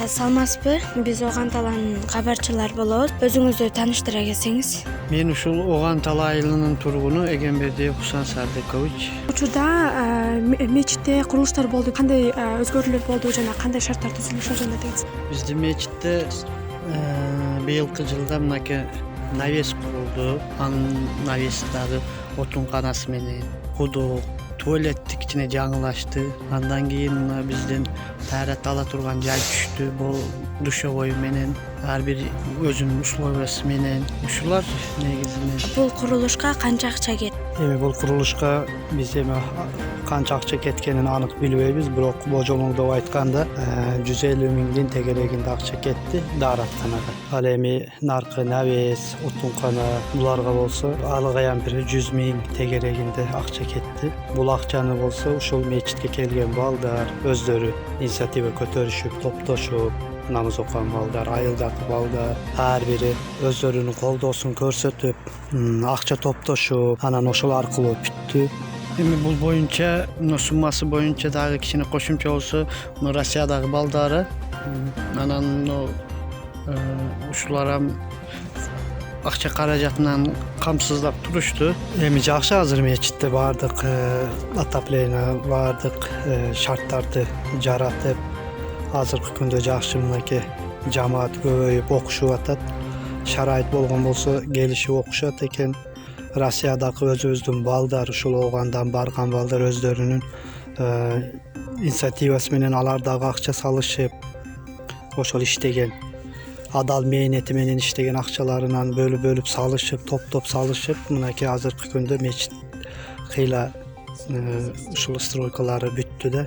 салмаспы. Биз Оган талаанын кабарчылар болобуз. Өзүңүздү тааныштыра кетсеңиз. Мен ушул Оган тала айылынын тургуну Эгембердиев Хусан Сардыкович. Учурда мечитте курулуштар болду. Кандай өзгөрүүлөр болду жана кандай шарттар түзүлүшү жөнүндө деңиз. Биздин мечитте быйылкы жылда мынакей навес курулду. Анын навеси дагы отун канасы менен кудук, туалеттик кичине жаңылашты. Андан кийин мына биздин таарат ала турган жай түштү. Бул душевой менен ар бир өзүнүн условиясы менен. Ушулар негизинен. Бул курулушка канча акча кетти? Эми бул курулушка биз канча акча кеткенин анык билбейбиз, бирок божомолдоп айтканда 150 миңдин тегерегинде акча кетти дааратканага. Ал эми наркы, навес, отункана буларга болсо алыгаян бир 100 миң тегерегинде акча кетти. Бул акчаны болсо ушул мечитке келген балдар өздөрү инициатива көтөрүшүп, топтошуп, намаз окуган балдар, айылдагы балдар ар бири өздөрүнүн колдоосун көрсөтүп, акча топтошуп, анан ошол аркылуу бүттү. Эми бул боюнча, суммасы боюнча дагы кичине кошумча болсо, Россиядагы балдары, анан ушулар акча каражатынан камсыздап турушту. Эми жакшы азыр мечитте баардык отопление, баардык шарттарды жаратып, азыркы күндө жакшы мынакей жамаат көбөйүп окушуп атат. Шарайыт болгон болсо келишип окушат экен. Россиядагы өзүбүздүн балдар, ушул Огандан барган балдар өздөрүнүн инициативасы менен алар дагы акча салышып, ошол иштеген адал мээнети менен иштеген акчаларынан бөлүп салышып, топтоп салышып, мынакей азыркы күндө мечит кыйла ушул стройкалары бүттү да.